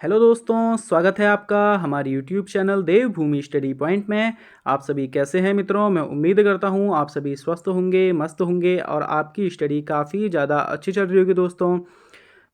Hello दोस्तों, स्वागत है आपका हमारे यूट्यूब चैनल देवभूमि स्टडी पॉइंट में। आप सभी कैसे हैं मित्रों? मैं उम्मीद करता हूं आप सभी स्वस्थ होंगे, मस्त होंगे और आपकी स्टडी काफ़ी ज़्यादा अच्छी चल रही होगी दोस्तों।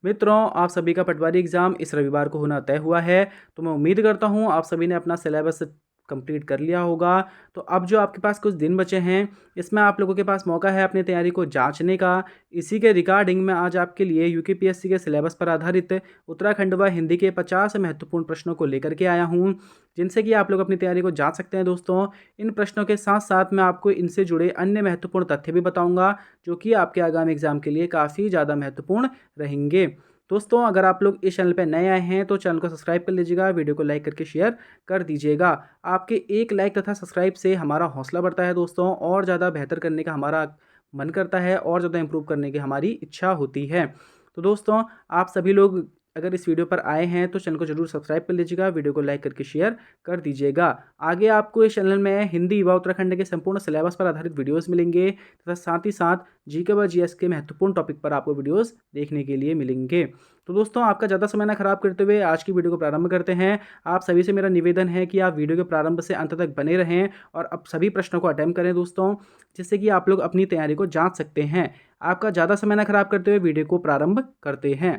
मित्रों, आप सभी का पटवारी एग्ज़ाम इस रविवार को होना तय हुआ है, तो मैं उम्मीद करता हूं आप सभी ने अपना सिलेबस कंप्लीट कर लिया होगा। तो अब जो आपके पास कुछ दिन बचे हैं, इसमें आप लोगों के पास मौका है अपनी तैयारी को जांचने का। इसी के रिगार्डिंग मैं आज आपके लिए यूकेपीएससी के सिलेबस पर आधारित उत्तराखंड व हिंदी के 50 महत्वपूर्ण प्रश्नों को लेकर के आया हूं, जिनसे कि आप लोग अपनी तैयारी को जांच सकते हैं दोस्तों। इन प्रश्नों के साथ साथ मैं आपको इनसे जुड़े अन्य महत्वपूर्ण तथ्य भी बताऊंगा, जो कि आपके आगामी एग्जाम के लिए काफ़ी ज़्यादा महत्वपूर्ण रहेंगे। दोस्तों, अगर आप लोग इस चैनल पर नए आए हैं तो चैनल को सब्सक्राइब कर लीजिएगा, वीडियो को लाइक करके शेयर कर दीजिएगा। आपके एक लाइक तथा सब्सक्राइब से हमारा हौसला बढ़ता है दोस्तों, और ज़्यादा बेहतर करने का हमारा मन करता है और ज़्यादा इंप्रूव करने की हमारी इच्छा होती है। तो दोस्तों, आप सभी लोग अगर इस वीडियो पर आए हैं तो चैनल को जरूर सब्सक्राइब कर लीजिएगा, वीडियो को लाइक करके शेयर कर दीजिएगा। आगे आपको इस चैनल में हिंदी व उत्तराखंड के संपूर्ण सिलेबस पर आधारित वीडियोस मिलेंगे तथा साथ ही साथ जीके व जीएस के महत्वपूर्ण टॉपिक पर आपको वीडियोस देखने के लिए मिलेंगे। तो दोस्तों, आपका ज़्यादा समय ना खराब करते हुए आज की वीडियो को प्रारंभ करते हैं। आप सभी से मेरा निवेदन है कि आप वीडियो के प्रारंभ से अंत तक बने रहें और अब सभी प्रश्नों को अटेम्प्ट करें दोस्तों, जिससे कि आप लोग अपनी तैयारी को जांच सकते हैं। आपका ज़्यादा समय ना खराब करते हुए वीडियो को प्रारंभ करते हैं।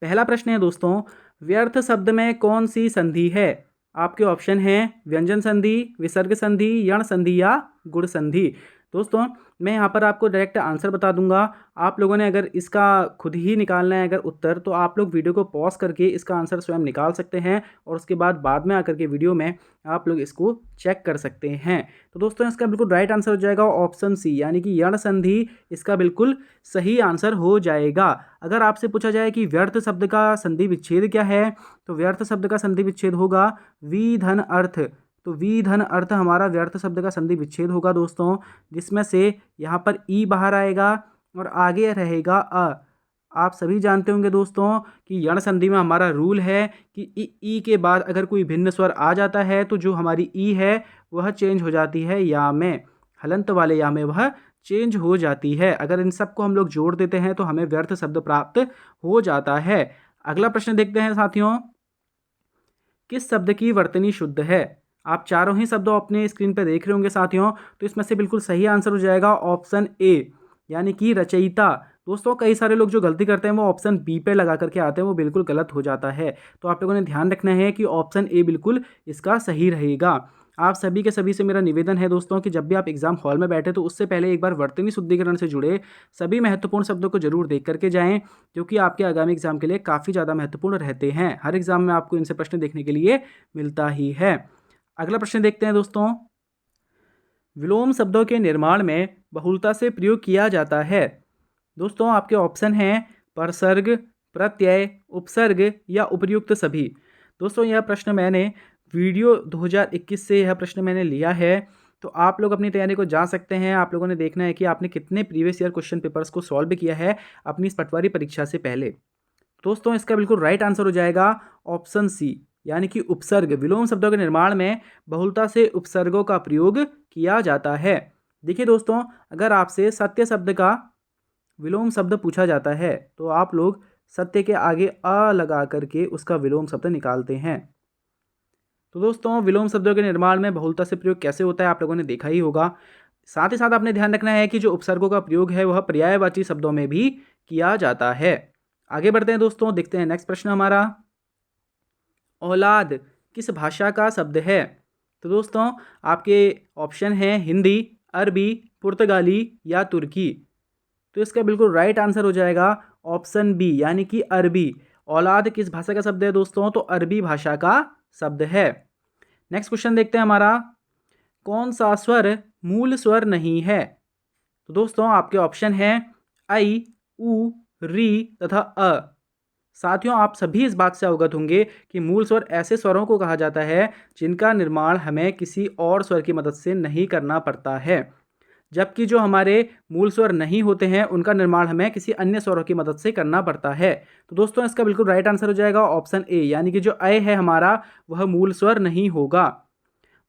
पहला प्रश्न है दोस्तों, व्यर्थ शब्द में कौन सी संधि है? आपके ऑप्शन हैं व्यंजन संधि, विसर्ग संधि, यण संधि या गुण संधि। दोस्तों, मैं यहाँ पर आपको डायरेक्ट आंसर बता दूंगा। आप लोगों ने अगर इसका खुद ही निकालना है अगर उत्तर, तो आप लोग वीडियो को पॉज करके इसका आंसर स्वयं निकाल सकते हैं और उसके बाद में आकर के वीडियो में आप लोग इसको चेक कर सकते हैं। तो दोस्तों, इसका बिल्कुल राइट आंसर हो जाएगा ऑप्शन सी, यानी कि यण संधि इसका बिल्कुल सही आंसर हो जाएगा। अगर आपसे पूछा जाए कि व्यर्थ शब्द का संधि विच्छेद क्या है, तो व्यर्थ शब्द का संधि विच्छेद होगा वी धन अर्थ। तो वी धन अर्थ हमारा व्यर्थ शब्द का संधि विच्छेद होगा दोस्तों, जिसमें से यहाँ पर ई बाहर आएगा और आगे रहेगा अ। आप सभी जानते होंगे दोस्तों कि यण संधि में हमारा रूल है कि ई के बाद अगर कोई भिन्न स्वर आ जाता है तो जो हमारी ई है वह चेंज हो जाती है या में, हलंत वाले या में वह चेंज हो जाती है। अगर इन सबको हम लोग जोड़ देते हैं तो हमें व्यर्थ शब्द प्राप्त हो जाता है। अगला प्रश्न देखते हैं साथियों, किस शब्द की वर्तनी शुद्ध है? आप चारों ही शब्दों अपने स्क्रीन पर देख रहे होंगे साथियों, तो इसमें से बिल्कुल सही आंसर हो जाएगा ऑप्शन ए, यानी कि रचयिता। दोस्तों, कई सारे लोग जो गलती करते हैं वो ऑप्शन बी पे लगा करके आते हैं, वो बिल्कुल गलत हो जाता है। तो आप लोगों ने ध्यान रखना है कि ऑप्शन ए बिल्कुल इसका सही रहेगा। आप सभी के सभी से मेरा निवेदन है दोस्तों कि जब भी आप एग्जाम हॉल में बैठे तो उससे पहले एक बार वर्तनी शुद्धिकरण से जुड़े सभी महत्वपूर्ण शब्दों को जरूर देख करके जाएं, जो कि आपके आगामी एग्जाम के लिए काफ़ी ज़्यादा महत्वपूर्ण रहते हैं। हर एग्जाम में आपको इनसे प्रश्न देखने के लिए मिलता ही है। अगला प्रश्न देखते हैं दोस्तों, विलोम शब्दों के निर्माण में बहुलता से प्रयोग किया जाता है। दोस्तों, आपके ऑप्शन हैं परसर्ग, प्रत्यय, उपसर्ग या उपर्युक्त सभी। दोस्तों, यह प्रश्न मैंने वीडियो 2021 से यह प्रश्न मैंने लिया है, तो आप लोग अपनी तैयारी को जा सकते हैं। आप लोगों ने देखना है कि आपने कितने प्रीवियस ईयर क्वेश्चन पेपर्स को सॉल्व किया है अपनी इस पटवारी परीक्षा से पहले। दोस्तों, इसका बिल्कुल राइट आंसर हो जाएगा ऑप्शन सी, यानी कि उपसर्ग। विलोम शब्दों के निर्माण में बहुलता से उपसर्गों का प्रयोग किया जाता है। देखिए दोस्तों, अगर आपसे सत्य शब्द का विलोम शब्द पूछा जाता है तो आप लोग सत्य के आगे अ लगा करके उसका विलोम शब्द निकालते हैं। तो दोस्तों, विलोम शब्दों के निर्माण में बहुलता से प्रयोग कैसे होता है आप लोगों ने देखा ही होगा। साथ ही साथ आपने ध्यान रखना है कि जो उपसर्गों का प्रयोग है वह पर्यायवाची शब्दों में भी किया जाता है। आगे बढ़ते हैं दोस्तों, देखते हैं नेक्स्ट प्रश्न हमारा, औलाद किस भाषा का शब्द है? तो दोस्तों, आपके ऑप्शन हैं हिंदी, अरबी, पुर्तगाली या तुर्की। तो इसका बिल्कुल राइट आंसर हो जाएगा ऑप्शन बी, यानी कि अरबी। औलाद किस भाषा का शब्द है दोस्तों? तो अरबी भाषा का शब्द है। नेक्स्ट क्वेश्चन देखते हैं हमारा, कौन सा स्वर मूल स्वर नहीं है? तो दोस्तों, आपके ऑप्शन हैं आई, ऊ, री तथा अ। साथियों, आप सभी इस बात से अवगत होंगे कि मूल स्वर ऐसे स्वरों को कहा जाता है जिनका निर्माण हमें किसी और स्वर की मदद से नहीं करना पड़ता है, जबकि जो हमारे मूल स्वर नहीं होते हैं उनका निर्माण हमें किसी अन्य स्वरों की मदद से करना पड़ता है। तो दोस्तों, इसका बिल्कुल राइट आंसर हो जाएगा ऑप्शन ए, यानी कि जो अ है हमारा वह मूल स्वर नहीं होगा।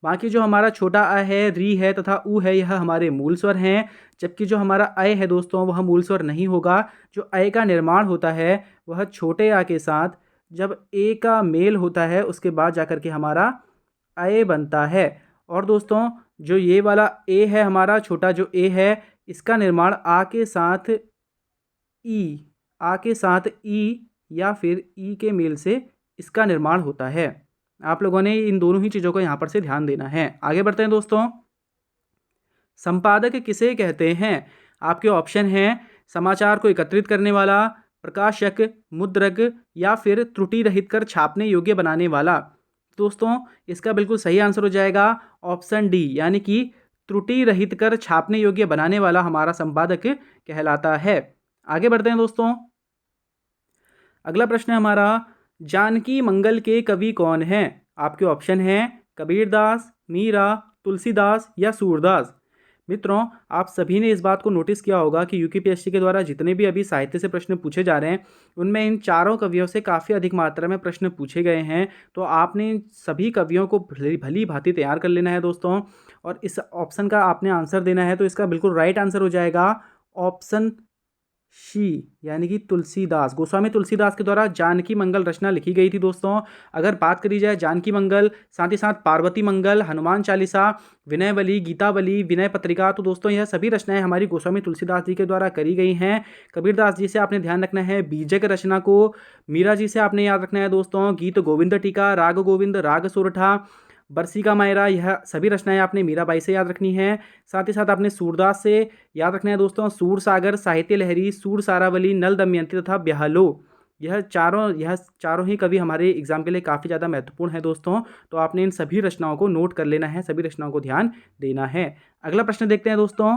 बाकी जो हमारा छोटा अ है, री है तथा ऊ है, यह हमारे मूल स्वर हैं, जबकि जो हमारा अ है दोस्तों वह मूल स्वर नहीं होगा। जो अ का निर्माण होता है वह छोटे आ के साथ जब ए का मेल होता है उसके बाद जाकर के हमारा अय बनता है। और दोस्तों जो ये वाला ए है हमारा छोटा जो ए है इसका निर्माण आ के साथ ई या फिर ई के मेल से इसका निर्माण होता है। आप लोगों ने इन दोनों ही चीज़ों को यहाँ पर से ध्यान देना है। आगे बढ़ते हैं दोस्तों। संपादक किसे कहते हैं? आपके ऑप्शन हैं समाचार को एकत्रित करने वाला, प्रकाशक, मुद्रक या फिर त्रुटि रहित कर छापने योग्य बनाने वाला। दोस्तों इसका बिल्कुल सही आंसर हो जाएगा ऑप्शन डी, यानी कि त्रुटि रहित कर छापने योग्य बनाने वाला हमारा संपादक कहलाता है। आगे बढ़ते हैं दोस्तों। अगला प्रश्न है हमारा, जानकी मंगल के कवि कौन हैं? आपके ऑप्शन हैं कबीरदास, मीरा, तुलसीदास या सूरदास। मित्रों आप सभी ने इस बात को नोटिस किया होगा कि यूपीएससी के द्वारा जितने भी अभी साहित्य से प्रश्न पूछे जा रहे हैं उनमें इन चारों कवियों से काफ़ी अधिक मात्रा में प्रश्न पूछे गए हैं। तो आपने इन सभी कवियों को भली भांति तैयार कर लेना है दोस्तों, और इस ऑप्शन का आपने आंसर देना है। तो इसका बिल्कुल राइट आंसर हो जाएगा ऑप्शन शी, यानी कि तुलसीदास। गोस्वामी तुलसीदास के द्वारा जानकी मंगल रचना लिखी गई थी दोस्तों। अगर बात करी जाए जानकी मंगल, साथ ही साथ पार्वती मंगल, हनुमान चालीसा, विनयवली, गीतावली, विनय पत्रिका, तो दोस्तों यह सभी रचनाएं हमारी गोस्वामी तुलसीदास जी के द्वारा करी गई हैं। कबीरदास जी से आपने ध्यान रखना है बीजक रचना को, मीरा जी से आपने याद रखना है दोस्तों गीत गोविंद टीका, राग गोविंद, राग सोरठा, बरसी का मायरा, यह सभी रचनाएं आपने मीराबाई से याद रखनी है। साथ ही साथ आपने सूरदास से याद रखना है दोस्तों सूर सागर, साहित्य लहरी, सूर सारावली, नल दमयंती तथा ब्याहलो। यह चारों ही कवि हमारे एग्जाम के लिए काफ़ी ज़्यादा महत्वपूर्ण है दोस्तों। तो आपने इन सभी रचनाओं को नोट कर लेना है, सभी रचनाओं को ध्यान देना है। अगला प्रश्न देखते हैं दोस्तों।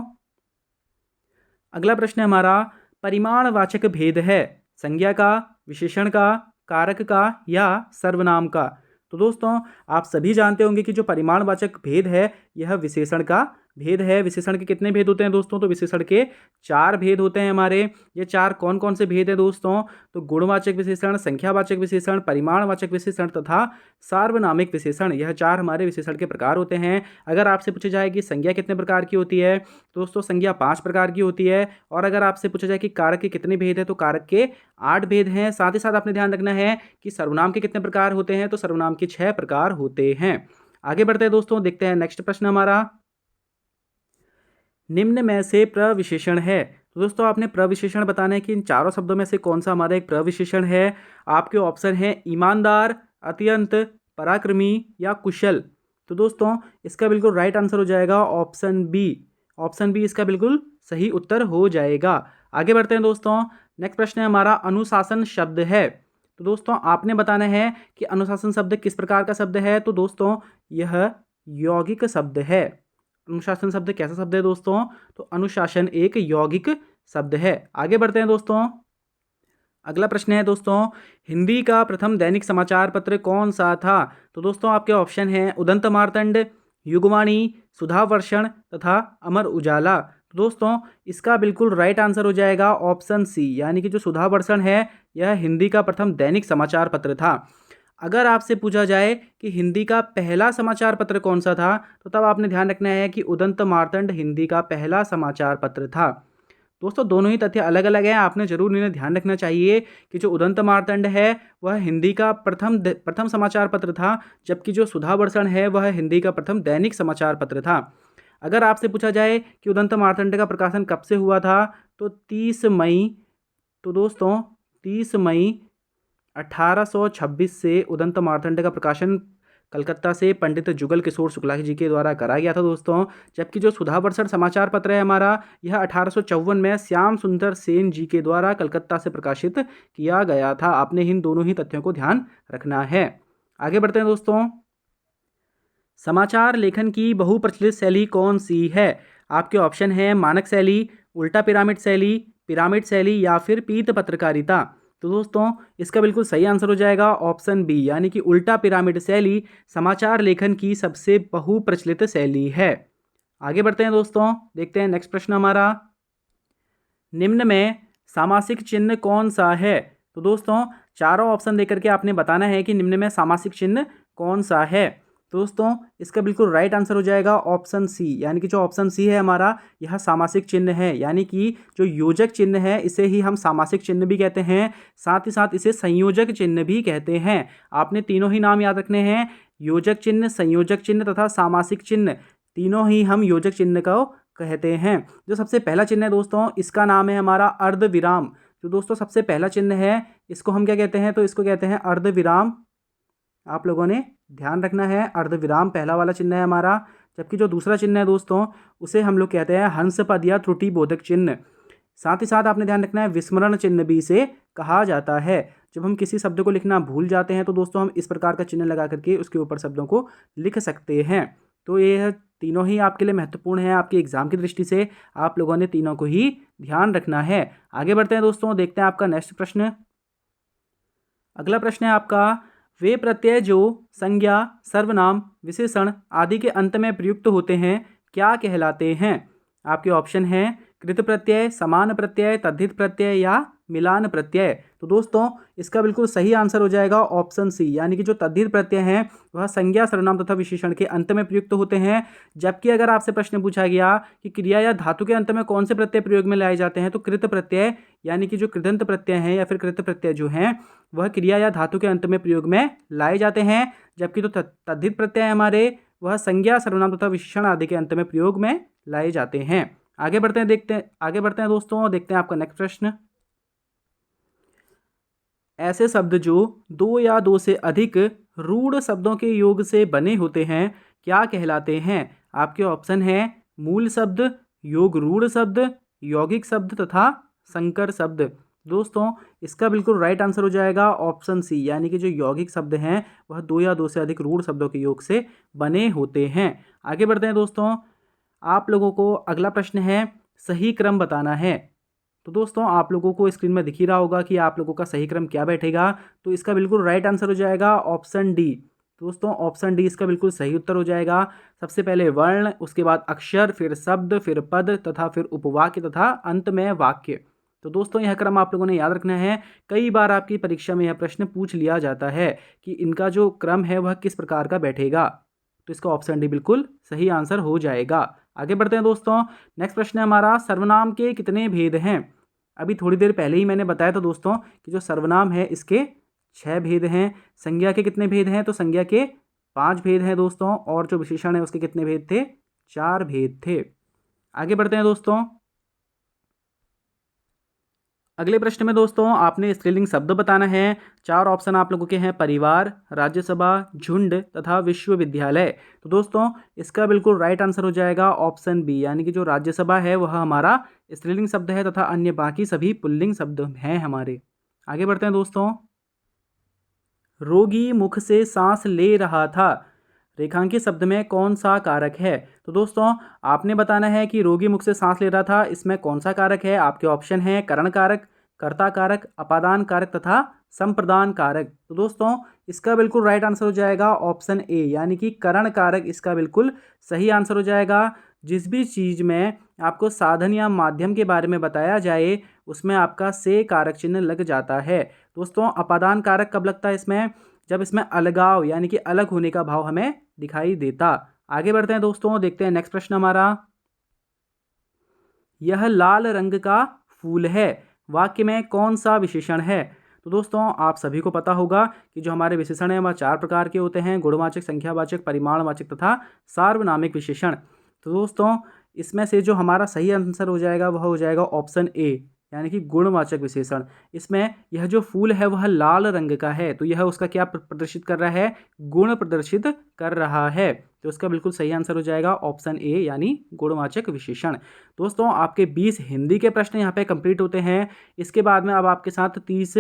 अगला प्रश्न हमारा, परिमाणवाचक भेद है संज्ञा का, विशेषण का, कारक का या सर्वनाम का। तो दोस्तों आप सभी जानते होंगे कि जो परिमाणवाचक भेद है यह विशेषण का भेद है। विशेषण के कितने भेद होते हैं दोस्तों? तो विशेषण के 4 भेद होते हैं हमारे। ये 4 कौन कौन से भेद हैं दोस्तों? तो गुणवाचक विशेषण, संख्यावाचक विशेषण, परिमाणवाचक विशेषण तथा सार्वनामिक विशेषण, यह 4 हमारे विशेषण के प्रकार होते हैं। अगर आपसे पूछा जाए कि संज्ञा कितने प्रकार की होती है, तो दोस्तों संज्ञा 5 प्रकार की होती है। और अगर आपसे पूछा जाए कि कारक के कितने भेद हैं, तो कारक के 8 भेद हैं। साथ ही साथ आपने ध्यान रखना है कि सर्वनाम के कितने प्रकार होते हैं, तो सर्वनाम के 6 प्रकार होते हैं। आगे बढ़ते हैं दोस्तों, देखते हैं नेक्स्ट प्रश्न हमारा, निम्न में से प्रविशेषण है। तो दोस्तों आपने प्रविशेषण बताना है कि इन चारों शब्दों में से कौन सा हमारा एक प्रविशेषण है। आपके ऑप्शन है ईमानदार, अत्यंत, पराक्रमी या कुशल। तो दोस्तों इसका बिल्कुल राइट आंसर हो जाएगा ऑप्शन बी। ऑप्शन बी इसका बिल्कुल सही उत्तर हो जाएगा। आगे बढ़ते हैं दोस्तों। नेक्स्ट प्रश्न है हमारा, अनुशासन शब्द है। तो दोस्तों आपने बताना है कि अनुशासन शब्द किस प्रकार का शब्द है। तो दोस्तों यह यौगिक शब्द है। अनुशासन शब्द कैसा शब्द है दोस्तों? तो अनुशासन एक यौगिक शब्द है। आगे बढ़ते हैं दोस्तों। अगला प्रश्न है दोस्तों, हिंदी का प्रथम दैनिक समाचार पत्र कौन सा था। तो दोस्तों आपके ऑप्शन हैं उदंत मार्तंड, युगवाणी, सुधावर्षण तथा अमर उजाला। तो दोस्तों इसका बिल्कुल राइट आंसर हो जाएगा ऑप्शन सी, यानी कि जो सुधावर्षण है यह हिंदी का प्रथम दैनिक समाचार पत्र था। अगर आपसे पूछा जाए कि हिंदी का पहला समाचार पत्र कौन सा था, तो तब आपने ध्यान रखना है कि उदंत मार्तंड हिंदी का पहला समाचार पत्र था। दोस्तों दोनों ही तथ्य अलग अलग हैं, आपने जरूर इन्हें ध्यान रखना चाहिए कि जो उदंत मार्तंड है वह हिंदी का प्रथम समाचार पत्र था, जबकि जो सुधावर्षण है वह हिंदी का प्रथम दैनिक समाचार पत्र था। अगर आपसे पूछा जाए कि उदंत मार्तंड का प्रकाशन कब से हुआ था, तो 30 मई। तो दोस्तों 30 मई 1826 से उदंत मार्तंड का प्रकाशन कलकत्ता से पंडित जुगल किशोर शुक्ला जी के द्वारा करा गया था दोस्तों। जबकि जो सुधावर्षण समाचार पत्र है हमारा यह 1854 में श्याम सुंदर सेन जी के द्वारा कलकत्ता से प्रकाशित किया गया था। आपने इन दोनों ही तथ्यों को ध्यान रखना है। आगे बढ़ते हैं दोस्तों। समाचार लेखन की बहुप्रचलित शैली कौन सी है। आपके ऑप्शन है मानक शैली, उल्टा पिरामिड शैली या फिर पीत पत्रकारिता। तो दोस्तों इसका बिल्कुल सही आंसर हो जाएगा ऑप्शन बी, यानी कि उल्टा पिरामिड शैली समाचार लेखन की सबसे बहुप्रचलित शैली है। आगे बढ़ते हैं दोस्तों, देखते हैं नेक्स्ट प्रश्न हमारा, निम्न में सामासिक चिन्ह कौन सा है। तो दोस्तों चारों ऑप्शन देकर के आपने बताना है कि निम्न में सामासिक चिन्ह कौन सा है। तो दोस्तों इसका बिल्कुल राइट आंसर हो जाएगा ऑप्शन सी, यानी कि जो ऑप्शन सी है हमारा, यह सामासिक चिन्ह है। यानी कि जो योजक चिन्ह है इसे ही हम सामासिक चिन्ह भी कहते हैं, साथ ही साथ इसे संयोजक चिन्ह भी कहते हैं। आपने तीनों ही नाम याद रखने हैं, योजक चिन्ह, संयोजक चिन्ह तथा सामासिक चिन्ह, तीनों ही हम योजक चिन्ह को कहते हैं। जो सबसे पहला चिन्ह है दोस्तों, इसका नाम है हमारा अर्धविराम। तो दोस्तों सबसे पहला चिन्ह है, इसको हम क्या कहते हैं, तो इसको कहते हैं अर्धविराम। आप लोगों ने ध्यान रखना है, अर्धविराम पहला वाला चिन्ह है हमारा। जबकि जो दूसरा चिन्ह है दोस्तों, उसे हम लोग कहते हैं हंस पद या त्रुटि बोधक चिन्ह। साथ ही साथ आपने ध्यान रखना है, विस्मरण चिन्ह भी इसे कहा जाता है। जब हम किसी शब्द को लिखना भूल जाते हैं तो दोस्तों हम इस प्रकार का चिन्ह लगा करके उसके ऊपर शब्दों को लिख सकते हैं। तो ये तीनों ही आपके लिए महत्वपूर्ण है, आपके एग्जाम की दृष्टि से आप लोगों ने तीनों को ही ध्यान रखना है। आगे बढ़ते हैं दोस्तों, देखते हैं आपका नेक्स्ट प्रश्न। अगला प्रश्न है आपका, वे प्रत्यय जो संज्ञा, सर्वनाम, विशेषण आदि के अंत में प्रयुक्त होते हैं क्या कहलाते हैं? आपके ऑप्शन हैं कृत प्रत्यय, समान प्रत्यय, तद्धित प्रत्यय या मिलान प्रत्यय। तो दोस्तों इसका बिल्कुल सही आंसर हो जाएगा ऑप्शन सी, यानी कि जो तद्धित प्रत्यय हैं वह संज्ञा, सर्वनाम तथा विशेषण के अंत में प्रयुक्त होते हैं। जबकि अगर आपसे प्रश्न पूछा गया कि क्रिया या धातु के अंत में कौन से प्रत्यय प्रयोग में लाए जाते हैं, तो कृत प्रत्यय, यानी कि जो कृदंत प्रत्यय हैं या फिर कृत प्रत्यय जो हैं वह क्रिया या धातु के अंत में प्रयोग में लाए जाते हैं। जबकि जो तद्धित प्रत्यय हमारे वह संज्ञा, सर्वनाम तथा विशेषण आदि के अंत में प्रयोग में लाए जाते हैं। आगे बढ़ते हैं, आगे बढ़ते हैं दोस्तों, देखते हैं आपका नेक्स्ट प्रश्न। ऐसे शब्द जो दो या दो से अधिक रूढ़ शब्दों के योग से बने होते हैं क्या कहलाते हैं? आपके ऑप्शन हैं मूल शब्द, योग रूढ़ शब्द, यौगिक शब्द तथा संकर शब्द। दोस्तों इसका बिल्कुल राइट आंसर हो जाएगा ऑप्शन सी, यानी कि जो यौगिक शब्द हैं वह दो या दो से अधिक रूढ़ शब्दों के योग से बने होते हैं। आगे बढ़ते हैं दोस्तों, आप लोगों को अगला प्रश्न है, सही क्रम बताना है। तो दोस्तों आप लोगों को स्क्रीन में दिख ही रहा होगा कि आप लोगों का सही क्रम क्या बैठेगा। तो इसका बिल्कुल राइट आंसर हो जाएगा ऑप्शन डी। दोस्तों ऑप्शन डी इसका बिल्कुल सही उत्तर हो जाएगा। सबसे पहले वर्ण, उसके बाद अक्षर, फिर शब्द, फिर पद तथा फिर उपवाक्य तथा अंत में वाक्य। तो दोस्तों यह क्रम आप लोगों ने याद रखना है। कई बार आपकी परीक्षा में यह प्रश्न पूछ लिया जाता है कि इनका जो क्रम है वह किस प्रकार का बैठेगा। तो इसका ऑप्शन डी बिल्कुल सही आंसर हो जाएगा। आगे बढ़ते हैं दोस्तों, नेक्स्ट प्रश्न है हमारा, सर्वनाम के कितने भेद हैं? अभी थोड़ी देर पहले ही मैंने बताया था दोस्तों कि जो सर्वनाम है इसके 6 भेद हैं। संज्ञा के कितने भेद हैं? तो संज्ञा के 5 भेद हैं दोस्तों। और जो विशेषण है उसके कितने भेद थे? 4 भेद थे। आगे बढ़ते हैं दोस्तों, अगले प्रश्न में दोस्तों आपने स्त्रीलिंग शब्द बताना है। 4 ऑप्शन आप लोगों के हैं, परिवार, राज्यसभा, झुंड तथा विश्वविद्यालय। तो दोस्तों इसका बिल्कुल राइट आंसर हो जाएगा ऑप्शन बी, यानी कि जो राज्यसभा है वह हमारा स्त्रीलिंग शब्द है तथा अन्य बाकी सभी पुल्लिंग शब्द हैं हमारे। आगे बढ़ते हैं दोस्तों, रोगी मुख से सांस ले रहा था, रेखांकित शब्द में कौन सा कारक है? तो दोस्तों आपने बताना है कि रोगी मुख से सांस ले रहा था, इसमें कौन सा कारक है। आपके ऑप्शन है करण कारक, कर्ता कारक, अपादान कारक तथा संप्रदान कारक। तो दोस्तों इसका बिल्कुल राइट आंसर हो जाएगा ऑप्शन ए, यानी कि करण कारक इसका बिल्कुल सही आंसर हो जाएगा। जिस भी चीज़ में आपको साधन या माध्यम के बारे में बताया जाए उसमें आपका से कारक चिन्ह लग जाता है। दोस्तों अपादान कारक कब लगता है इसमें? जब इसमें अलगाव यानी कि अलग होने का भाव हमें दिखाई देता। आगे बढ़ते हैं दोस्तों, देखते हैं नेक्स्ट प्रश्न हमारा, यह लाल रंग का फूल है, वाक्य में कौन सा विशेषण है? तो दोस्तों आप सभी को पता होगा कि जो हमारे विशेषण हैं वह 4 प्रकार के होते हैं, गुणवाचक, संख्यावाचक, परिमाणवाचक तथा सार्वनामिक विशेषण। तो दोस्तों इसमें से जो हमारा सही आंसर हो जाएगा वह हो जाएगा ऑप्शन ए, यानी कि गुणवाचक विशेषण। इसमें यह जो फूल है वह लाल रंग का है, तो यह उसका क्या प्रदर्शित कर रहा है? गुण प्रदर्शित कर रहा है। तो उसका बिल्कुल सही आंसर हो जाएगा ऑप्शन ए, यानी गुणवाचक विशेषण। दोस्तों आपके 20 हिंदी के प्रश्न यहाँ पे कंप्लीट होते हैं। इसके बाद में अब आपके साथ 30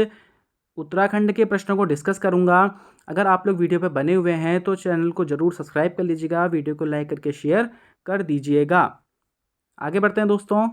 उत्तराखंड के प्रश्नों को डिस्कस करूँगा। अगर आप लोग वीडियो पर बने हुए हैं तो चैनल को ज़रूर सब्सक्राइब कर लीजिएगा, वीडियो को लाइक करके शेयर कर दीजिएगा। आगे बढ़ते हैं दोस्तों,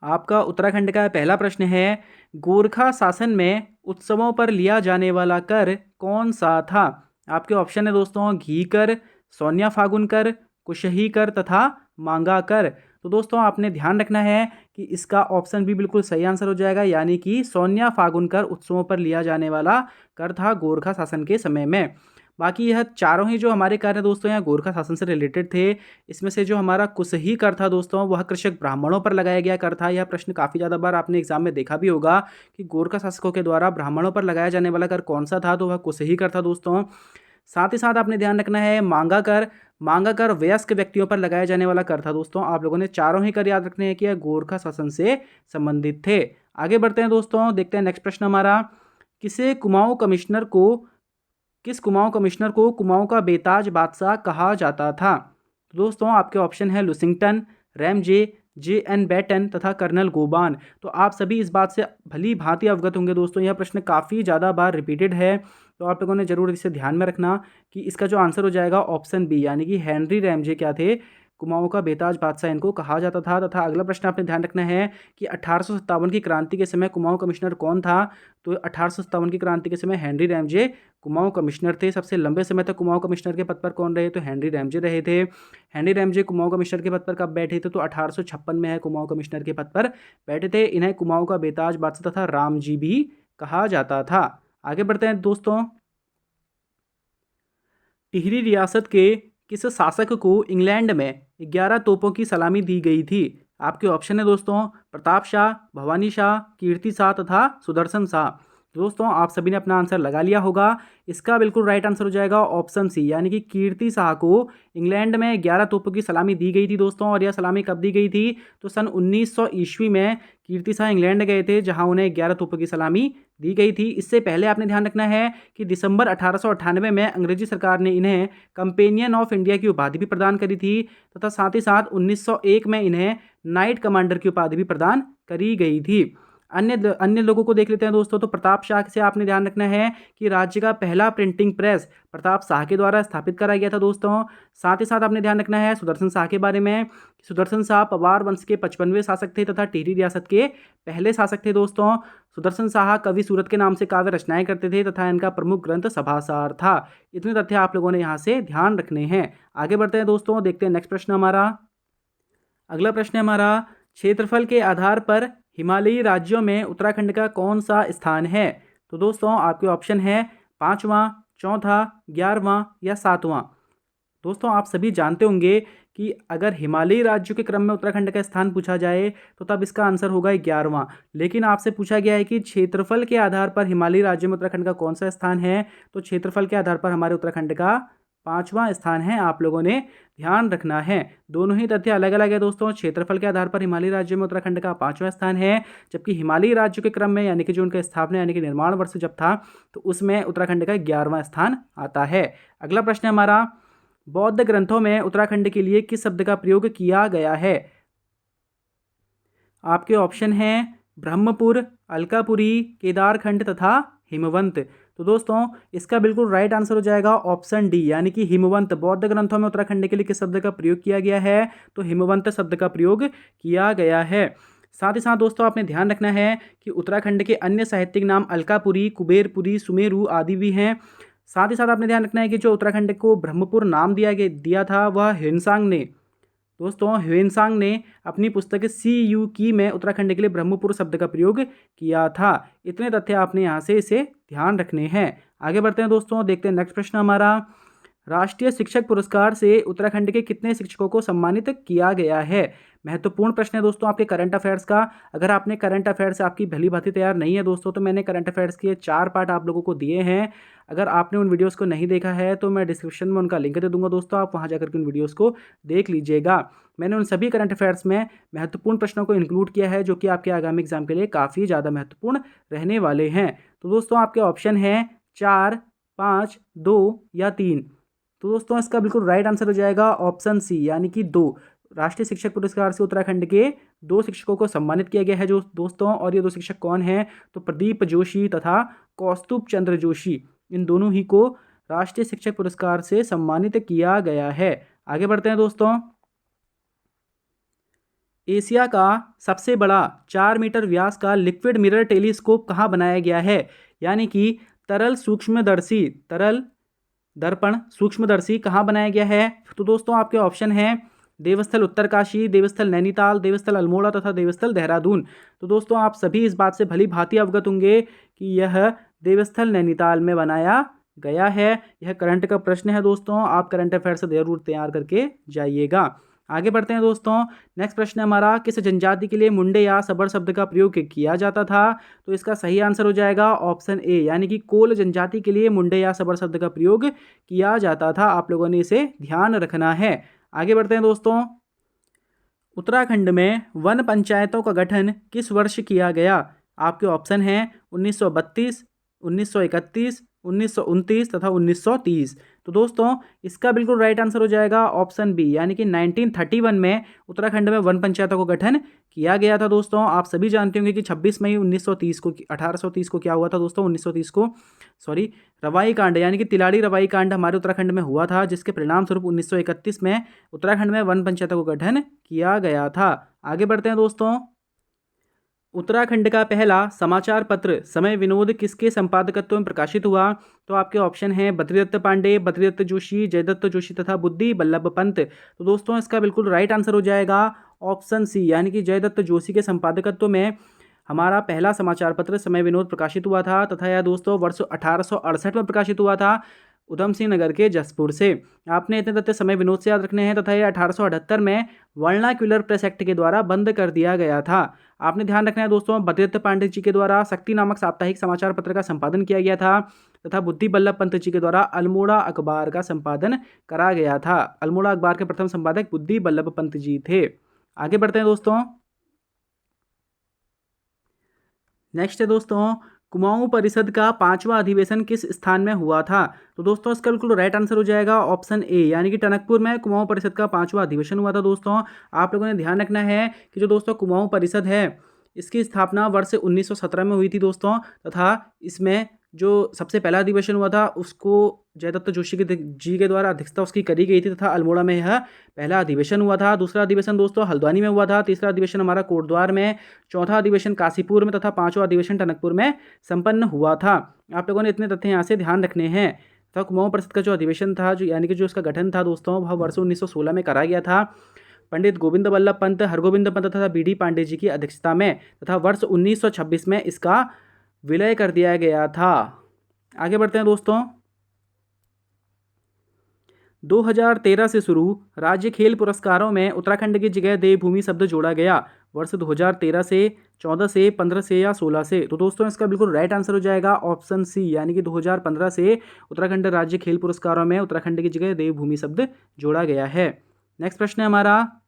आपका उत्तराखंड का पहला प्रश्न है, गोरखा शासन में उत्सवों पर लिया जाने वाला कर कौन सा था? आपके ऑप्शन है दोस्तों घी कर, सौन्या फागुन कर, कुशही कर तथा मांगा कर। तो दोस्तों आपने ध्यान रखना है कि इसका ऑप्शन भी बिल्कुल सही आंसर हो जाएगा, यानी कि सौन्या फागुन कर उत्सवों पर लिया जाने वाला कर था गोरखा शासन के समय में। बाकी यह चारों ही जो हमारे कार्य दोस्तों यहाँ गोरखा शासन से रिलेटेड थे। इसमें से जो हमारा कुसही कर था दोस्तों, वह कृषक ब्राह्मणों पर लगाया गया कर था। यह प्रश्न काफ़ी ज़्यादा बार आपने एग्जाम में देखा भी होगा कि गोरखा शासकों के द्वारा ब्राह्मणों पर लगाया जाने वाला कर कौन सा था, तो वह कुसही कर था दोस्तों। साथ ही साथ आपने ध्यान रखना है मांगा कर। मांगा कर वयस्क व्यक्तियों पर लगाया जाने वाला कर था दोस्तों। आप लोगों ने चारों ही कर याद रखने हैं कि यह गोरखा शासन से संबंधित थे। आगे बढ़ते हैं दोस्तों, देखते हैं नेक्स्ट प्रश्न हमारा। किसे कुमाऊं कमिश्नर को किस कुमाऊं कमिश्नर को कुमाऊं का बेताज बादशाह कहा जाता था? तो दोस्तों आपके ऑप्शन है लुसिंगटन, रैमजे, जे.एन. बैटन तथा कर्नल गोबान। तो आप सभी इस बात से भली भांति अवगत होंगे दोस्तों, यह प्रश्न काफ़ी ज़्यादा बार रिपीटेड है। तो आप लोगों ने जरूर इसे ध्यान में रखना कि इसका जो आंसर हो जाएगा ऑप्शन बी, यानी कि हेनरी रैमजे क्या थे, कुमाऊं का बेताज बादशाह इनको कहा जाता था। तथा अगला प्रश्न आपने ध्यान रखना है कि 1857 की क्रांति के समय कुमाऊं कमिश्नर कौन था? तो 1857 की क्रांति के समय हेनरी रैमजे कुमाऊं कमिश्नर थे। सबसे लंबे समय तक कुमाऊं कमिश्नर के पद पर कौन रहे? तो हेनरी रैमजे रहे थे। हेनरी रैमजे कुमाऊं कमिश्नर के पद पर कब बैठे थे? तो 1856 में है कुमाऊं कमिश्नर के पद पर बैठे थे। इन्हें कुमाऊं का बेताज बादशाह तथा रामजी भी कहा जाता था। आगे बढ़ते हैं दोस्तों, टिहरी रियासत के किस शासक को इंग्लैंड में 11 तोपों की सलामी दी गई थी? आपके ऑप्शन है दोस्तों प्रताप शाह, भवानी शाह, कीर्ति शाह तथा सुदर्शन शाह। दोस्तों आप सभी ने अपना आंसर लगा लिया होगा। इसका बिल्कुल राइट आंसर हो जाएगा ऑप्शन सी, यानी कि कीर्ति शाह को इंग्लैंड में 11 तोपों की सलामी दी गई थी दोस्तों। और यह सलामी कब दी गई थी? तो सन 1900 ईस्वी में कीर्ति शाह इंग्लैंड गए थे, जहां उन्हें 11 तोपों की सलामी दी गई थी। इससे पहले आपने ध्यान रखना है कि दिसंबर 1898 में अंग्रेजी सरकार ने इन्हें कंपेनियन ऑफ इंडिया की उपाधि भी प्रदान करी थी। तथा साथ ही साथ 1901 में इन्हें नाइट कमांडर की उपाधि भी प्रदान करी गई थी। अन्य लोगों को देख लेते हैं दोस्तों। तो प्रताप शाह से आपने ध्यान रखना है कि राज्य का पहला प्रिंटिंग प्रेस प्रताप शाह के द्वारा स्थापित करा गया था दोस्तों। साथ ही साथ आपने ध्यान रखना है सुदर्शन शाह के बारे में। सुदर्शन शाह पवार वंश के 55वें शासक थे तथा टिहरी रियासत के पहले शासक थे दोस्तों। सुदर्शन शाह कवि सूरत के नाम से काव्य रचनाएं करते थे तथा इनका प्रमुख ग्रंथ सभासार था। इतने तथ्य आप लोगों ने यहाँ से ध्यान रखने हैं। आगे बढ़ते हैं दोस्तों, देखते हैं नेक्स्ट प्रश्न हमारा। अगला प्रश्न है हमारा, क्षेत्रफल के आधार पर हिमालयी राज्यों में उत्तराखंड का कौन सा स्थान है? तो दोस्तों आपके ऑप्शन है 5वां, चौथा, 11वां या 7वां। दोस्तों आप सभी जानते होंगे कि अगर हिमालयी राज्यों के क्रम में उत्तराखंड का स्थान पूछा जाए तो तब इसका आंसर होगा 11वां। लेकिन आपसे पूछा गया है कि क्षेत्रफल के आधार पर हिमालयी राज्यों में उत्तराखंड का कौन सा स्थान है, तो क्षेत्रफल के आधार पर हमारे उत्तराखंड का 5वां स्थान है। आप लोगों ने ध्यान रखना है, दोनों ही तथ्य अलग अलग है दोस्तों। क्षेत्रफल के आधार पर हिमालयी राज्यों में उत्तराखंड का 5वां स्थान है, जबकि हिमालयी राज्यों के क्रम में यानी कि जो उनका स्थापना यानी कि निर्माण वर्ष जब था तो उसमें उत्तराखंड का 11वां स्थान आता है। अगला प्रश्न है हमारा, बौद्ध ग्रंथों में उत्तराखंड के लिए किस शब्द का प्रयोग किया गया है? आपके ऑप्शन हैं ब्रह्मपुर, अलकापुरी, केदारखंड तथा हिमवंत। तो दोस्तों इसका बिल्कुल राइट आंसर हो जाएगा ऑप्शन डी, यानी कि हिमवंत। बौद्ध ग्रंथों में उत्तराखंड के लिए किस शब्द का प्रयोग किया गया है? तो हिमवंत शब्द का प्रयोग किया गया है। साथ ही साथ दोस्तों आपने ध्यान रखना है कि उत्तराखंड के अन्य साहित्यिक नाम अलकापुरी, कुबेरपुरी, सुमेरु आदि भी हैं। साथ ही साथ आपने ध्यान रखना है कि जो उत्तराखंड को ब्रह्मपुर नाम दिया था वह ह्वेनसांग ने दोस्तों ह्वेनसांग ने अपनी पुस्तक सी यू की में उत्तराखंड के लिए ब्रह्मपुर शब्द का प्रयोग किया था। इतने तथ्य आपने यहाँ से इसे ध्यान रखने हैं। आगे बढ़ते हैं दोस्तों, देखते हैं नेक्स्ट प्रश्न हमारा। राष्ट्रीय शिक्षक पुरस्कार से उत्तराखंड के कितने शिक्षकों को सम्मानित किया गया है? महत्वपूर्ण प्रश्न है दोस्तों आपके करंट अफेयर्स का। अगर आपने करंट अफेयर्स से आपकी भली भांति तैयार नहीं है दोस्तों, तो मैंने करंट अफेयर्स के 4 पार्ट आप लोगों को दिए हैं। अगर आपने उन वीडियोस को नहीं देखा है तो मैं डिस्क्रिप्शन में उनका लिंक दे दूंगा दोस्तों, आप वहां जाकर के उन वीडियोस को देख लीजिएगा। मैंने उन सभी करंट अफेयर्स में महत्वपूर्ण प्रश्नों को इंक्लूड किया है, जो कि आपके आगामी एग्जाम के लिए काफ़ी ज़्यादा महत्वपूर्ण रहने वाले हैं। तो दोस्तों आपके ऑप्शन हैं 4, 5, 2 या 3। तो दोस्तों इसका बिल्कुल राइट आंसर हो जाएगा ऑप्शन सी, यानी कि 2। राष्ट्रीय शिक्षक पुरस्कार से उत्तराखंड के 2 शिक्षकों को सम्मानित किया गया है जो दोस्तों, और ये 2 शिक्षक कौन हैं? तो प्रदीप जोशी तथा कौस्तुभ चंद्र जोशी, इन दोनों ही को राष्ट्रीय शिक्षक पुरस्कार से सम्मानित किया गया है। आगे बढ़ते हैं दोस्तों, एशिया का सबसे बड़ा 4 मीटर व्यास का लिक्विड मिरर टेलीस्कोप कहाँ बनाया गया है? यानी कि तरल दर्पण सूक्ष्मदर्शी कहाँ बनाया गया है? तो दोस्तों आपके ऑप्शन हैं देवस्थल उत्तरकाशी, देवस्थल नैनीताल, देवस्थल अल्मोड़ा तथा देवस्थल देहरादून। तो दोस्तों आप सभी इस बात से भली भांति अवगत होंगे कि यह देवस्थल नैनीताल में बनाया गया है? यह करंट का प्रश्न है दोस्तों, आप करंट अफेयर से ज़रूर तैयार करके जाइएगा। आगे बढ़ते हैं दोस्तों। नेक्स्ट प्रश्न है हमारा, किस जनजाति के लिए मुंडे या सबर शब्द का प्रयोग किया जाता था? तो इसका सही आंसर हो जाएगा ऑप्शन ए, यानी कि कोल जनजाति के लिए मुंडे या सबर शब्द का प्रयोग किया जाता था। आप लोगों ने इसे ध्यान रखना है। आगे बढ़ते हैं दोस्तों। उत्तराखंड में वन पंचायतों का गठन किस वर्ष किया गया? आपके ऑप्शन हैं 1932, 1931, 1929 तथा 1930। तो दोस्तों इसका बिल्कुल राइट आंसर हो जाएगा ऑप्शन बी, यानी कि 1931 में उत्तराखंड में वन पंचायतों का गठन किया गया था। दोस्तों आप सभी जानते होंगे कि 26 मई 1930 को 1830 को क्या हुआ था दोस्तों, 1930 को सॉरी रवाई कांड यानी कि तिलाड़ी रवाई कांड हमारे उत्तराखंड में हुआ था, जिसके परिणाम स्वरूप 1931 में उत्तराखंड में वन पंचायतों का गठन किया गया था। आगे बढ़ते हैं दोस्तों। उत्तराखंड का पहला समाचार पत्र समय विनोद किसके संपादकत्व में प्रकाशित हुआ? तो आपके ऑप्शन हैं बद्रीदत्त पांडे, बद्रीदत्त जोशी, जयदत्त जोशी तथा बुद्धि बल्लभ पंत। तो दोस्तों इसका बिल्कुल राइट आंसर हो जाएगा ऑप्शन सी, यानी कि जयदत्त जोशी के संपादकत्व में हमारा पहला समाचार पत्र समय विनोद प्रकाशित हुआ था, तथा यह दोस्तों वर्ष 1868 में प्रकाशित हुआ था उधम सिंह नगर के जसपुर से। आपने इतने तथ्य समय विनोद से याद रखने हैं, तथा यह 1878 में वर्नाक्युलर प्रेस एक्ट के द्वारा बंद कर दिया गया था। आपने ध्यान रखना है दोस्तों, बद्रीदत्त पांडे जी के द्वारा शक्ति नामक साप्ताहिक समाचार पत्र का संपादन किया गया था, तथा बुद्धि बल्लभ पंत जी के द्वारा अल्मोड़ा अखबार का संपादन करा गया था। अल्मोड़ा अखबार के प्रथम संपादक बुद्धि बल्लभ पंत जी थे। आगे बढ़ते हैं दोस्तों। नेक्स्ट है दोस्तों, कुमाऊं परिषद का 5वां अधिवेशन किस स्थान में हुआ था? तो दोस्तों इसका बिल्कुल राइट आंसर हो जाएगा ऑप्शन ए, यानी कि टनकपुर में कुमाऊं परिषद का 5वां अधिवेशन हुआ था। दोस्तों आप लोगों ने ध्यान रखना है कि जो दोस्तों कुमाऊं परिषद है इसकी स्थापना वर्ष 1917 में हुई थी दोस्तों, तथा इसमें जो सबसे पहला अधिवेशन हुआ था उसको जयदत्त जोशी जी के द्वारा अध्यक्षता उसकी करी गई थी, तथा अल्मोड़ा में यह पहला अधिवेशन हुआ था। दूसरा अधिवेशन दोस्तों हल्द्वानी में हुआ था, तीसरा अधिवेशन हमारा कोटद्वार में, चौथा अधिवेशन काशीपुर में तथा पांचवा अधिवेशन टनकपुर में संपन्न हुआ था। आप लोगों ने इतने तथ्य यहाँ से ध्यान रखने हैं। तथा कुमाऊं परिषद का जो अधिवेशन था, जो यानी कि जो इसका गठन था दोस्तों, वह वर्ष 1916 में करा गया था पंडित गोविंद बल्लभ पंत, हरगोविंद पंत तथा बी डी पांडे जी की अध्यक्षता में, तथा वर्ष 1926 में इसका विलय कर दिया गया था। आगे बढ़ते हैं दोस्तों। 2013 से शुरू राज्य खेल पुरस्कारों में उत्तराखंड की जगह देवभूमि शब्द जोड़ा गया। वर्ष 2013 से, 14 से, 15 से या 16 से? तो दोस्तों इसका बिल्कुल राइट आंसर हो जाएगा ऑप्शन सी, यानी कि 2015 से उत्तराखंड राज्य खेल पुरस्कारों में उत्तराखंड की जगह देवभूमि शब्द जोड़ा गया है। नेक्स्ट प्रश्न है हमारा,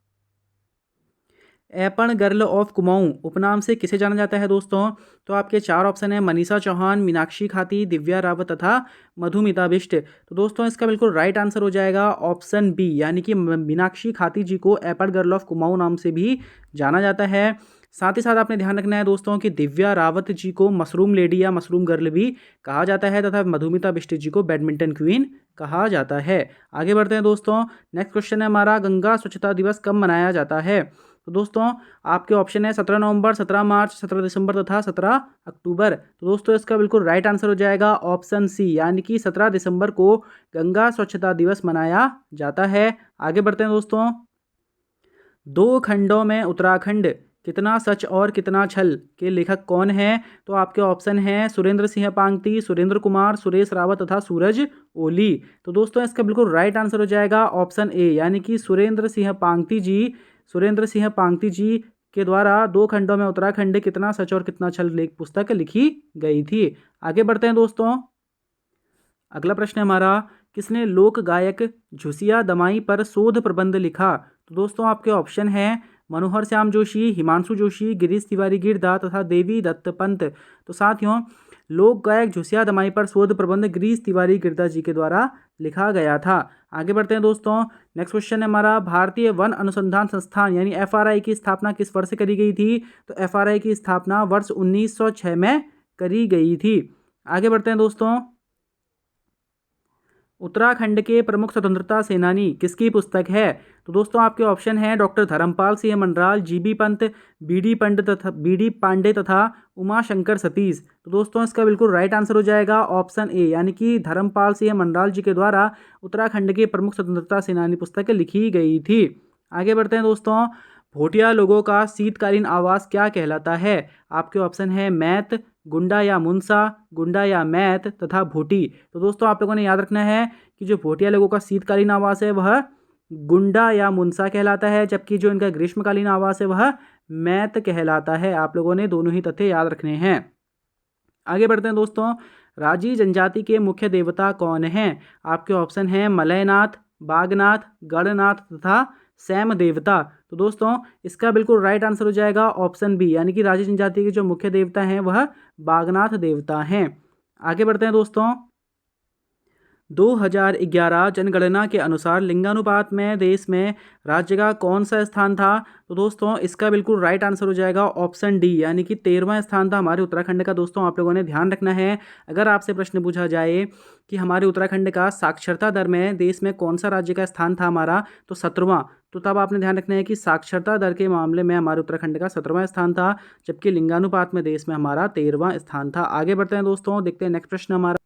एपण गर्ल ऑफ कुमाऊं उपनाम से किसे जाना जाता है दोस्तों? तो आपके चार ऑप्शन है, मनीषा चौहान, मीनाक्षी खाती, दिव्या रावत तथा मधुमिता बिष्ट। तो दोस्तों इसका बिल्कुल राइट आंसर हो जाएगा ऑप्शन बी, यानी कि मीनाक्षी खाती जी को एपण गर्ल ऑफ कुमाऊं नाम से भी जाना जाता है। साथ ही साथ आपने ध्यान रखना है दोस्तों कि दिव्या रावत जी को मशरूम लेडी या मशरूम गर्ल भी कहा जाता है, तथा मधुमिता बिष्ट जी को बैडमिंटन क्वीन कहा जाता है। आगे बढ़ते हैं दोस्तों। नेक्स्ट क्वेश्चन है हमारा, गंगा स्वच्छता दिवस कब मनाया जाता है? तो दोस्तों आपके ऑप्शन है 17 नवंबर, 17 मार्च, 17 दिसंबर तथा 17 अक्टूबर। तो दोस्तों इसका बिल्कुल राइट आंसर हो जाएगा ऑप्शन सी, यानी कि 17 दिसंबर को गंगा स्वच्छता दिवस मनाया जाता है। आगे बढ़ते हैं दोस्तों। 2 खंडों में उत्तराखंड कितना सच और कितना छल के लेखक कौन हैं? तो आपके ऑप्शन हैं सुरेंद्र सिंह पांगती, सुरेंद्र कुमार, सुरेश रावत तथा सूरज ओली। तो दोस्तों इसका बिल्कुल राइट आंसर हो जाएगा ऑप्शन ए, यानी कि सुरेंद्र सिंह पांगती जी के द्वारा 2 खंडों में उत्तराखंड कितना सच और कितना छल लेख पुस्तक लिखी गई थी। आगे बढ़ते हैं दोस्तों। अगला प्रश्न है हमारा, किसने लोक गायक झुसिया दमाई पर शोध प्रबंध लिखा? तो दोस्तों आपके ऑप्शन हैं मनोहर श्याम जोशी, हिमांशु जोशी, गिरीश तिवारी गिरदा तथा देवी दत्त पंत। तो साथियों लोक गायक झुसिया दमाई पर शोध प्रबंध गिरीश तिवारी गिरदा जी के द्वारा लिखा गया था। आगे बढ़ते हैं दोस्तों। नेक्स्ट क्वेश्चन है हमारा, भारतीय वन अनुसंधान संस्थान यानी FRI की स्थापना किस वर्ष करी गई थी? तो FRI की स्थापना वर्ष 1906 में करी गई थी। आगे बढ़ते हैं दोस्तों। उत्तराखंड के प्रमुख स्वतंत्रता सेनानी किसकी पुस्तक है? तो दोस्तों आपके ऑप्शन हैं doctor Dharmpal Singh Mandral, GB Pant, BD Pandey तथा उमाशंकर सतीश। तो दोस्तों इसका बिल्कुल राइट आंसर हो जाएगा ऑप्शन ए, यानी कि धर्मपाल सिंह मंडराल जी के द्वारा उत्तराखंड के प्रमुख स्वतंत्रता सेनानी पुस्तक लिखी गई थी। आगे बढ़ते हैं दोस्तों। भोटिया लोगों का शीतकालीन आवास क्या कहलाता है? आपके ऑप्शन है मैत, गुंडा या मुंसा, गुंडा या मैत तथा भोटी। तो दोस्तों आप लोगों ने याद रखना है कि जो भोटिया लोगों का शीतकालीन आवास है वह गुंडा या मुंसा कहलाता है, जबकि जो इनका ग्रीष्मकालीन आवास है वह मैत कहलाता है। आप लोगों ने दोनों ही तथ्य याद रखने हैं। आगे बढ़ते हैं दोस्तों। राजी जनजाति के मुख्य देवता कौन हैं? आपके ऑप्शन हैं मलयनाथ, बागनाथ, गणनाथ तथा सैम देवता। तो दोस्तों इसका बिल्कुल राइट आंसर हो जाएगा ऑप्शन बी, यानी कि राजी जनजाति के जो मुख्य देवता हैं वह बागनाथ देवता हैं। आगे बढ़ते हैं दोस्तों। 2011 जनगणना के अनुसार लिंगानुपात में देश में राज्य का कौन सा स्थान था? तो दोस्तों इसका बिल्कुल राइट आंसर हो जाएगा ऑप्शन डी, यानी कि 13वां स्थान था हमारे उत्तराखंड का। दोस्तों आप लोगों ने ध्यान रखना है, अगर आपसे प्रश्न पूछा जाए कि हमारे उत्तराखंड का साक्षरता दर में देश में कौन सा राज्य का स्थान था हमारा, तो 17वां। तो तब आपने ध्यान रखना है कि साक्षरता दर के मामले में हमारे उत्तराखंड का 17वां स्थान था, जबकि लिंगानुपात में देश में हमारा 13वां स्थान था। आगे बढ़ते हैं दोस्तों, देखते हैं नेक्स्ट प्रश्न हमारा।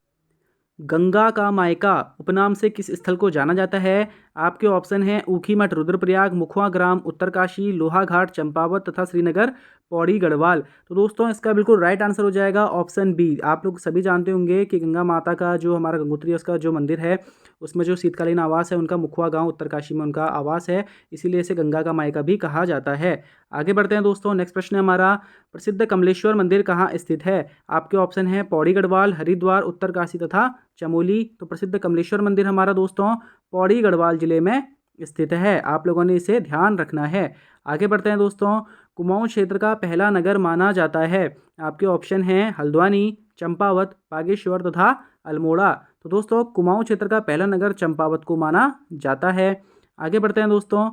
गंगा का मायका उपनाम से किस स्थल को जाना जाता है? आपके ऑप्शन हैं ऊखीमठ, रुद्रप्रयाग, मुखवा ग्राम, उत्तरकाशी, लोहाघाट, चंपावत तथा श्रीनगर पौड़ी गढ़वाल। तो दोस्तों इसका बिल्कुल राइट आंसर हो जाएगा ऑप्शन बी। आप लोग सभी जानते होंगे कि गंगा माता का जो हमारा गंगोत्री उसका जो मंदिर है उसमें जो शीतकालीन आवास है उनका मुखवा गांव उत्तरकाशी में उनका आवास है, इसीलिए इसे गंगा का मायका भी कहा जाता है। आगे बढ़ते हैं दोस्तों, नेक्स्ट प्रश्न है हमारा। प्रसिद्ध कमलेश्वर मंदिर कहाँ स्थित है? आपके ऑप्शन है पौड़ी गढ़वाल, हरिद्वार, उत्तरकाशी तथा चमोली। तो प्रसिद्ध कमलेश्वर मंदिर हमारा दोस्तों पौड़ी गढ़वाल जिले में स्थित है। आप लोगों ने इसे ध्यान रखना है। आगे बढ़ते हैं दोस्तों। कुमाऊं क्षेत्र का पहला नगर माना जाता है। आपके ऑप्शन हैं हल्द्वानी, चंपावत, बागेश्वर तथा अल्मोड़ा। तो दोस्तों कुमाऊं क्षेत्र का पहला नगर चंपावत को माना जाता है। आगे बढ़ते हैं दोस्तों।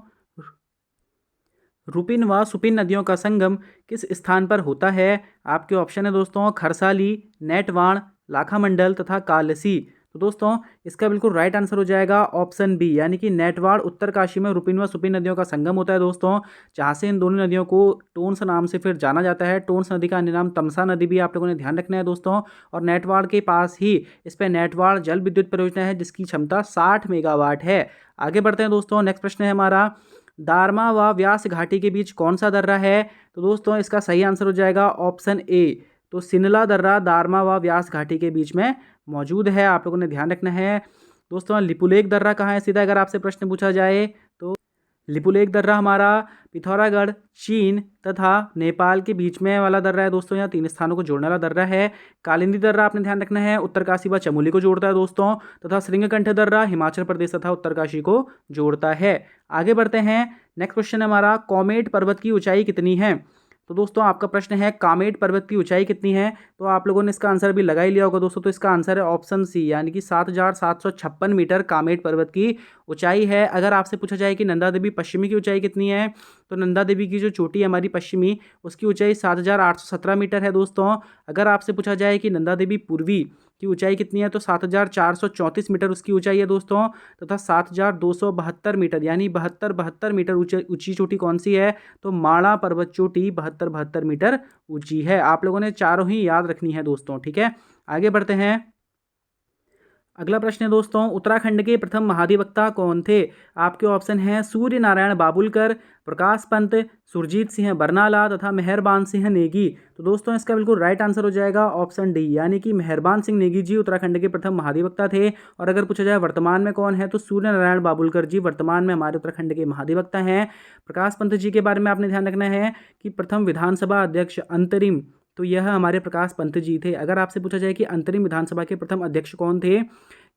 रुपिन व सुपिन नदियों का संगम किस स्थान पर होता है? आपके ऑप्शन है दोस्तों खरसाली, नेटवाण, लाखामंडल तथा कालसी। तो दोस्तों इसका बिल्कुल राइट आंसर हो जाएगा ऑप्शन बी, यानी कि नेटवाड़ उत्तरकाशी में रुपिन व सुपिन नदियों का संगम होता है दोस्तों, जहाँ से इन दोनों नदियों को टोन्स नाम से फिर जाना जाता है। टोन्स नदी का अन्य नाम तमसा नदी भी आप लोगों ने ध्यान रखना है दोस्तों। और नेटवाड़ के पास ही इस पर नेटवाड़ जल विद्युत परियोजना है जिसकी क्षमता 60 मेगावाट है। आगे बढ़ते हैं दोस्तों, नेक्स्ट प्रश्न है हमारा। दारमा व व्यास घाटी के बीच कौन सा दर्रा है? तो दोस्तों इसका सही आंसर हो जाएगा ऑप्शन ए। तो सिनला दर्रा दारमा व व्यास घाटी के बीच में मौजूद है। आप लोगों ने ध्यान रखना है दोस्तों। लिपुलेख दर्रा कहाँ है सीधा अगर आपसे प्रश्न पूछा जाए तो लिपुलेख दर्रा हमारा पिथौरागढ़, चीन तथा नेपाल के बीच में वाला दर्रा है दोस्तों। यहाँ 3 स्थानों को जोड़ने वाला दर्रा है। कालिंदी दर्रा आपने ध्यान रखना है उत्तरकाशी व चमोली को जोड़ता है दोस्तों, तथा श्रृंगकंठ दर्रा हिमाचल प्रदेश तथा उत्तरकाशी को जोड़ता है। आगे बढ़ते हैं, नेक्स्ट क्वेश्चन है हमारा। कॉमेट पर्वत की ऊंचाई कितनी है? तो दोस्तों आपका प्रश्न है कामेट पर्वत की ऊंचाई कितनी है? तो आप लोगों ने इसका आंसर भी लगा ही लिया होगा दोस्तों। तो इसका आंसर है ऑप्शन सी, यानी कि 7,756 मीटर कामेट पर्वत की ऊंचाई है। अगर आपसे पूछा जाए कि नंदा देवी पश्चिमी की ऊंचाई कितनी है, तो नंदा देवी की जो चोटी है हमारी पश्चिमी उसकी ऊंचाई 7,817 मीटर है दोस्तों। अगर आपसे पूछा जाए कि नंदा देवी पूर्वी की ऊंचाई कितनी है, तो 7,434 मीटर उसकी ऊंचाई है दोस्तों, तथा 7,272 मीटर यानी 72 मीटर ऊंची चोटी कौन सी है? तो माणा पर्वत चोटी 72 मीटर ऊंची है। आप लोगों ने चारों ही याद रखनी है दोस्तों, ठीक है। आगे बढ़ते हैं, अगला प्रश्न है दोस्तों। उत्तराखंड के प्रथम महाधिवक्ता कौन थे? आपके ऑप्शन हैं सूर्य नारायण बाबुलकर, प्रकाश पंत, सुरजीत सिंह बरनाला तथा मेहरबान सिंह नेगी। तो दोस्तों इसका बिल्कुल राइट आंसर हो जाएगा ऑप्शन डी, यानी कि मेहरबान सिंह नेगी जी उत्तराखंड के प्रथम महाधिवक्ता थे। और अगर पूछा जाए वर्तमान में कौन है, तो सूर्य नारायण बाबुलकर जी वर्तमान में हमारे उत्तराखंड के महाधिवक्ता हैं। प्रकाश पंत जी के बारे में आपने ध्यान रखना है कि प्रथम विधानसभा अध्यक्ष अंतरिम, तो यह हमारे प्रकाश पंत जी थे। अगर आपसे पूछा जाए कि अंतरिम विधानसभा के प्रथम अध्यक्ष कौन थे,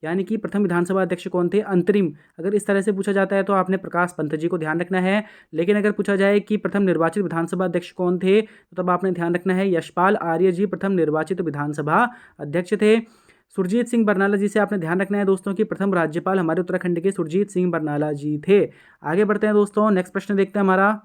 यानी कि प्रथम विधानसभा अध्यक्ष कौन थे अंतरिम, अगर इस तरह से पूछा जाता है तो आपने प्रकाश पंत जी को ध्यान रखना है। लेकिन अगर पूछा जाए कि प्रथम निर्वाचित विधानसभा अध्यक्ष कौन थे, तो तब आपने ध्यान रखना है यशपाल आर्य जी प्रथम निर्वाचित विधानसभा अध्यक्ष थे। सुरजीत सिंह बरनाला जी से आपने ध्यान रखना है दोस्तों कि प्रथम राज्यपाल हमारे उत्तराखंड के सुरजीत सिंह बरनाला जी थे। आगे बढ़ते हैं दोस्तों, नेक्स्ट प्रश्न देखते हैं हमारा।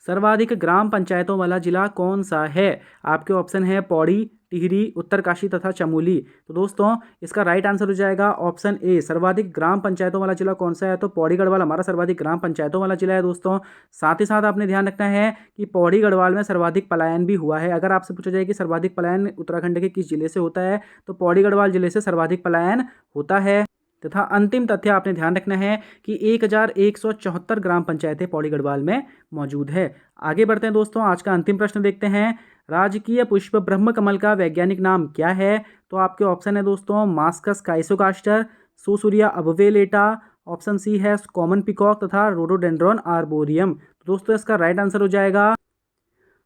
सर्वाधिक ग्राम पंचायतों वाला जिला कौन सा है? आपके ऑप्शन है पौड़ी, टिहरी, उत्तरकाशी तथा चमोली। तो दोस्तों इसका राइट आंसर हो जाएगा ऑप्शन ए। सर्वाधिक ग्राम पंचायतों वाला जिला कौन सा है, तो पौड़ी गढ़वाल हमारा सर्वाधिक ग्राम पंचायतों वाला जिला है दोस्तों। साथ ही साथ आपने ध्यान रखना है कि पौड़ी गढ़वाल में सर्वाधिक पलायन भी हुआ है। अगर आपसे पूछा जाए कि सर्वाधिक पलायन उत्तराखंड के किस जिले से होता है, तो पौड़ी गढ़वाल जिले से सर्वाधिक पलायन होता है। तथा अंतिम तथ्य आपने ध्यान रखना है कि 1,174 ग्राम पंचायतें पौड़ी गढ़वाल में मौजूद है। आगे बढ़ते हैं दोस्तों, आज का अंतिम प्रश्न देखते हैं। राजकीय पुष्प ब्रह्मकमल का वैज्ञानिक नाम क्या है? तो आपके ऑप्शन है दोस्तों मास्कस काइसोकास्टर, सोसूरिया अबवेलेटा, ऑप्शन सी है कॉमन पिकॉक तथा रोडोडेंड्रॉन आर्बोरियम। तो दोस्तों इसका राइट आंसर हो जाएगा।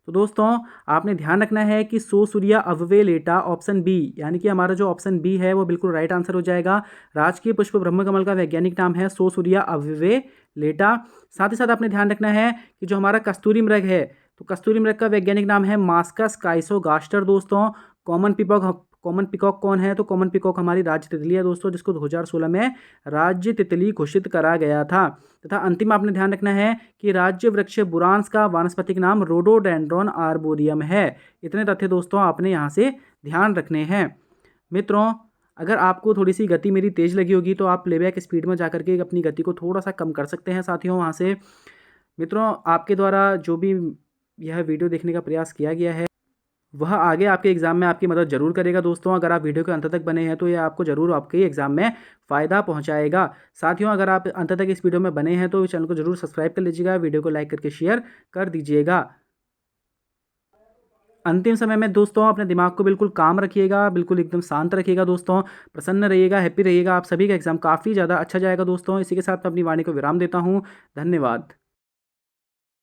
तो दोस्तों आपने ध्यान रखना है कि सोसूरिया अबवेलेटा ऑप्शन बी, यानी कि हमारा जो ऑप्शन बी है वो बिल्कुल राइट आंसर हो जाएगा। राजकीय पुष्प ब्रह्मकमल का वैज्ञानिक नाम है सोसूरिया अबवेलेटा। साथ ही साथ आपने ध्यान रखना है कि जो हमारा कस्तूरी मृग है, तो कस्तूरी मृग का वैज्ञानिक नाम है मास्कस काइसोगास्टर दोस्तों। कॉमन पिकॉक कौन है? तो कॉमन पिकॉक हमारी राज्य तितली है दोस्तों, जिसको 2016 में राज्य तितली घोषित करा गया था। तथा अंतिम आपने ध्यान रखना है कि राज्य वृक्ष बुरांस का वानस्पतिक नाम रोडोडेंड्रॉन आर्बोरियम है। इतने तथ्य दोस्तों आपने यहाँ से ध्यान रखने हैं। मित्रों अगर आपको थोड़ी सी गति मेरी तेज़ लगी होगी तो आप प्लेबैक स्पीड में जा करके अपनी गति को थोड़ा सा कम कर सकते हैं साथियों वहाँ से। मित्रों आपके द्वारा जो भी यह वीडियो देखने का प्रयास किया गया है वह आगे आपके एग्ज़ाम में आपकी मदद ज़रूर करेगा दोस्तों। अगर आप वीडियो के अंत तक बने हैं तो यह आपको ज़रूर आपके एग्ज़ाम में फ़ायदा पहुंचाएगा। साथियों अगर आप अंत तक इस वीडियो में बने हैं तो चैनल को ज़रूर सब्सक्राइब कर लीजिएगा, वीडियो को लाइक करके शेयर कर दीजिएगा। अंतिम समय में दोस्तों अपने दिमाग को बिल्कुल काम रखिएगा, बिल्कुल एकदम शांत रखिएगा दोस्तों, प्रसन्न रहिएगा, हैप्पी रहिएगा। आप सभी का एग्ज़ाम काफ़ी ज़्यादा अच्छा जाएगा दोस्तों। इसी के साथ मैं अपनी वाणी को विराम देता हूँ। धन्यवाद।